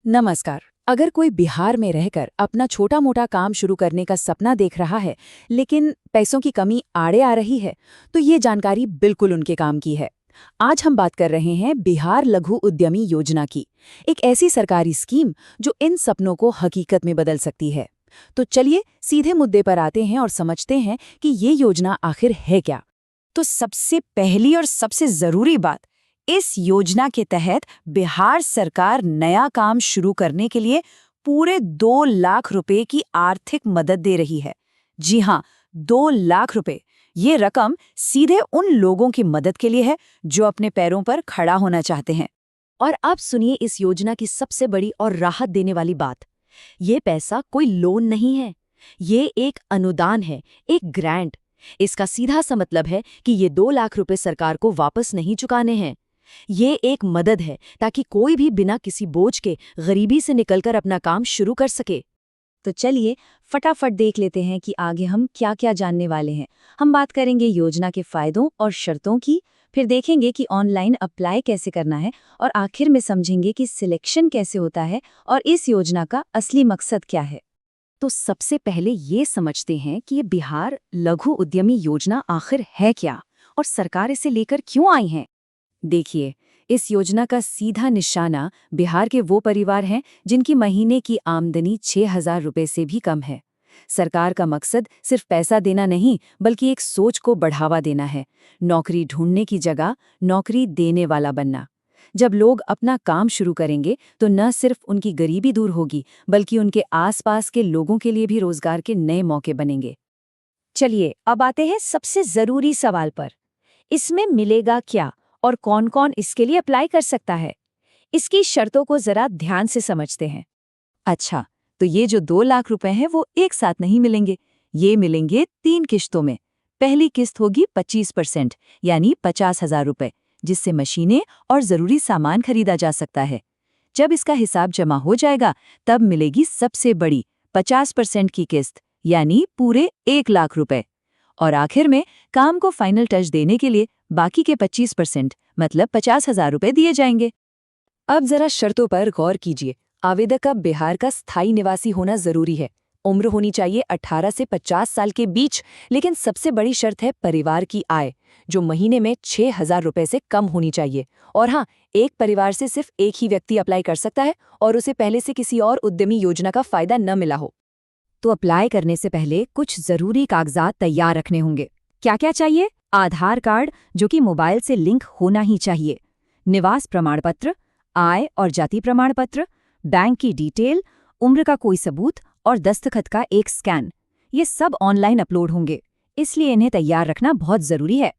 नमस्कार। अगर कोई बिहार में रहकर अपना छोटा मोटा काम शुरू करने का सपना देख रहा है, लेकिन पैसों की कमी आड़े आ रही है, तो ये जानकारी बिल्कुल उनके काम की है। आज हम बात कर रहे हैं बिहार लघु उद्यमी योजना की, एक ऐसी सरकारी स्कीम जो इन सपनों को हकीकत में बदल सकती है। तो चलिए सीधे मुद्दे पर आते हैं और समझते हैं कि ये योजना आखिर है क्या। तो सबसे पहली और सबसे जरूरी बात, इस योजना के तहत बिहार सरकार नया काम शुरू करने के लिए पूरे 2 लाख रुपए की आर्थिक मदद दे रही है। जी हाँ, 2 लाख रुपए। ये रकम सीधे उन लोगों की मदद के लिए है जो अपने पैरों पर खड़ा होना चाहते हैं। और अब सुनिए इस योजना की सबसे बड़ी और राहत देने वाली बात। ये पैसा कोई लोन नहीं है, ये एक अनुदान है, एक ग्रांट। इसका सीधा सा मतलब है कि ये 2 लाख रुपए सरकार को वापस नहीं चुकाने हैं। ये एक मदद है ताकि कोई भी बिना किसी बोझ के गरीबी से निकलकर अपना काम शुरू कर सके। तो चलिए फटाफट देख लेते हैं कि आगे हम क्या क्या जानने वाले हैं। हम बात करेंगे योजना के फायदों और शर्तों की, फिर देखेंगे कि ऑनलाइन अप्लाई कैसे करना है, और आखिर में समझेंगे कि सिलेक्शन कैसे होता है और इस योजना का असली मकसद क्या है। तो सबसे पहले ये समझते हैं कि ये बिहार लघु उद्यमी योजना आखिर है क्या और सरकार इसे लेकर क्यों आई है। देखिए, इस योजना का सीधा निशाना बिहार के वो परिवार हैं जिनकी महीने की आमदनी 6,000 रुपए से भी कम है। सरकार का मकसद सिर्फ पैसा देना नहीं, बल्कि एक सोच को बढ़ावा देना है। नौकरी ढूंढने की जगह नौकरी देने वाला बनना। जब लोग अपना काम शुरू करेंगे तो न सिर्फ उनकी गरीबी दूर होगी, बल्कि उनके आसपास के लोगों के लिए भी रोजगार के नए मौके बनेंगे। चलिए अब आते हैं सबसे जरूरी सवाल पर। इसमें मिलेगा क्या और कौन कौन इसके लिए अप्लाई कर सकता है? इसकी शर्तों को जरा ध्यान से समझते हैं। अच्छा, तो ये जो 2 लाख रुपए हैं वो एक साथ नहीं मिलेंगे, ये मिलेंगे 3 किश्तों में। पहली किस्त होगी 25%, यानी 50,000 रुपए, जिससे मशीनें और जरूरी सामान खरीदा जा सकता है। जब इसका हिसाब जमा हो जाएगा तब मिलेगी सबसे बड़ी 50% की किस्त, यानी पूरे 1 लाख रुपए। और आखिर में काम को फाइनल टच देने के लिए बाकी के 25%, मतलब 50,000 रुपए दिए जाएंगे। अब जरा शर्तों पर गौर कीजिए। आवेदक का बिहार का स्थायी निवासी होना जरूरी है। उम्र होनी चाहिए 18 से 50 साल के बीच, लेकिन सबसे बड़ी शर्त है परिवार की आय, जो महीने में 6,000 रुपए से कम होनी चाहिए। और हाँ, एक परिवार से सिर्फ एक ही व्यक्ति अप्लाई कर सकता है और उसे पहले से किसी और उद्यमी योजना का फायदा न मिला हो। तो अप्लाई करने से पहले कुछ जरूरी कागजात तैयार रखने होंगे। क्या क्या चाहिए? आधार कार्ड, जो कि मोबाइल से लिंक होना ही चाहिए, निवास प्रमाण पत्र, आय और जाति प्रमाण पत्र, बैंक की डिटेल, उम्र का कोई सबूत और दस्तखत का एक स्कैन। ये सब ऑनलाइन अपलोड होंगे, इसलिए इन्हें तैयार रखना बहुत जरूरी है।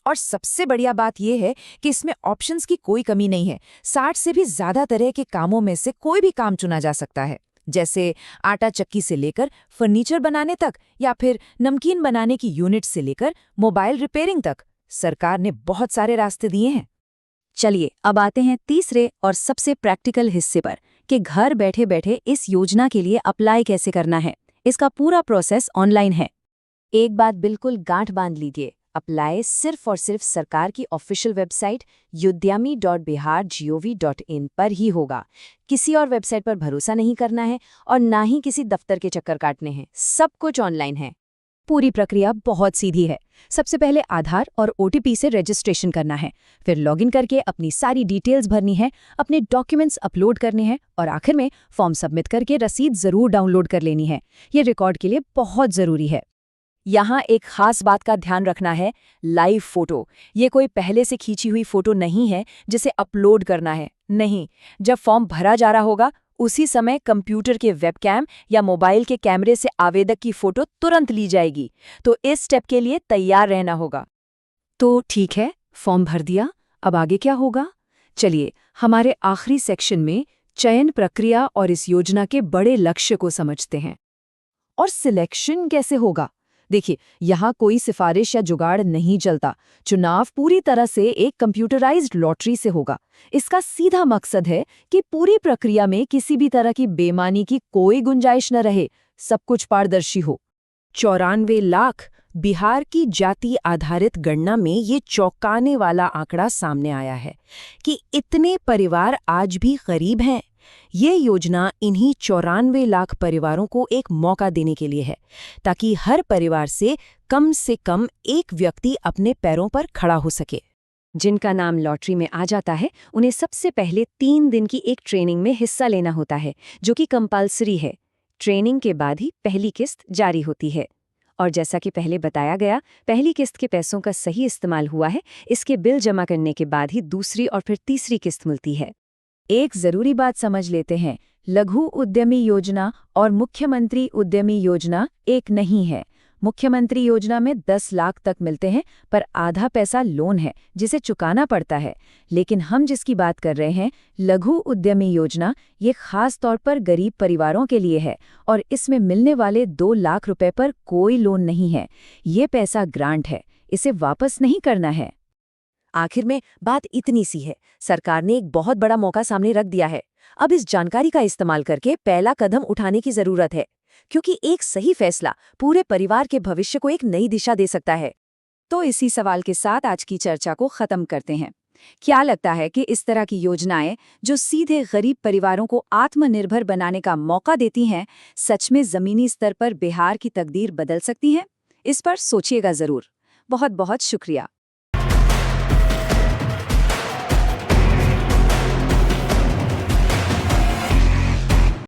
और सबसे बढ़िया बात यह है कि इसमें ऑप्शंस की कोई कमी नहीं है। 60 से भी ज्यादा तरह के कामों में से कोई भी काम चुना जा सकता है, जैसे आटा चक्की से लेकर फर्नीचर बनाने तक, या फिर नमकीन बनाने की यूनिट से लेकर मोबाइल रिपेयरिंग तक। सरकार ने बहुत सारे रास्ते दिए हैं। चलिए अब आते हैं तीसरे और सबसे प्रैक्टिकल हिस्से पर, कि घर बैठे बैठे इस योजना के लिए अप्लाई कैसे करना है। इसका पूरा प्रोसेस ऑनलाइन है। एक बात बिल्कुल गांठ बांध लीजिए, अप्लाई सिर्फ और सिर्फ सरकार की ऑफिशियल वेबसाइट udyami.bihar.gov.in पर ही होगा। किसी और वेबसाइट पर भरोसा नहीं करना है और ना ही किसी दफ्तर के चक्कर काटने हैं। सब कुछ ऑनलाइन है। पूरी प्रक्रिया बहुत सीधी है। सबसे पहले आधार और OTP से रजिस्ट्रेशन करना है, फिर लॉगिन करके अपनी सारी डिटेल्स भरनी है, अपने डॉक्यूमेंट्स अपलोड करने हैं और आखिर में फॉर्म सबमिट करके रसीद जरूर डाउनलोड कर लेनी है। ये रिकॉर्ड के लिए बहुत जरूरी है। यहाँ एक खास बात का ध्यान रखना है, लाइव फोटो। ये कोई पहले से खींची हुई फोटो नहीं है जिसे अपलोड करना है। नहीं, जब फॉर्म भरा जा रहा होगा उसी समय कंप्यूटर के वेबकैम या मोबाइल के कैमरे से आवेदक की फोटो तुरंत ली जाएगी। तो इस स्टेप के लिए तैयार रहना होगा। तो ठीक है, फॉर्म भर दिया, अब आगे क्या होगा? चलिए हमारे आखिरी सेक्शन में चयन प्रक्रिया और इस योजना के बड़े लक्ष्य को समझते हैं। और सिलेक्शन कैसे होगा? देखिए, यहाँ कोई सिफारिश या जुगाड़ नहीं चलता। चुनाव पूरी तरह से एक कंप्यूटराइज्ड लॉटरी से होगा। इसका सीधा मकसद है कि पूरी प्रक्रिया में किसी भी तरह की बेईमानी की कोई गुंजाइश न रहे, सब कुछ पारदर्शी हो। 94 लाख बिहार की जाति आधारित गणना में ये चौंकाने वाला आंकड़ा सामने आया है कि इतने परिवार आज भी गरीब हैं, ये योजना इन्हीं 94 लाख परिवारों को एक मौका देने के लिए है, ताकि हर परिवार से कम एक व्यक्ति अपने पैरों पर खड़ा हो सके। जिनका नाम लॉटरी में आ जाता है, उन्हें सबसे पहले 3 दिन की एक ट्रेनिंग में हिस्सा लेना होता है, जो कि कंपल्सरी है। ट्रेनिंग के बाद ही पहली किस्त जारी होती है। और जैसा कि पहले बताया गया, पहली किस्त के पैसों का सही इस्तेमाल हुआ है, इसके बिल जमा करने के बाद ही दूसरी और फिर तीसरी किस्त मिलती है। एक जरूरी बात समझ लेते हैं, लघु उद्यमी योजना और मुख्यमंत्री उद्यमी योजना एक नहीं है। मुख्यमंत्री योजना में 10 लाख तक मिलते हैं, पर आधा पैसा लोन है जिसे चुकाना पड़ता है। लेकिन हम जिसकी बात कर रहे हैं, लघु उद्यमी योजना, ये खास तौर पर गरीब परिवारों के लिए है और इसमें मिलने वाले 2 लाख रुपए पर कोई लोन नहीं है। ये पैसा ग्रांट है, इसे वापस नहीं करना है। आखिर में बात इतनी सी है, सरकार ने एक बहुत बड़ा मौका सामने रख दिया है। अब इस जानकारी का इस्तेमाल करके पहला कदम उठाने की जरूरत है, क्योंकि एक सही फैसला पूरे परिवार के भविष्य को एक नई दिशा दे सकता है। तो इसी सवाल के साथ आज की चर्चा को खत्म करते हैं। क्या लगता है कि इस तरह की योजनाएं, जो सीधे गरीब परिवारों को आत्मनिर्भर बनाने का मौका देती हैं, सच में जमीनी स्तर पर बिहार की तकदीर बदल सकती हैं? इस पर सोचिएगा जरूर। बहुत बहुत शुक्रिया।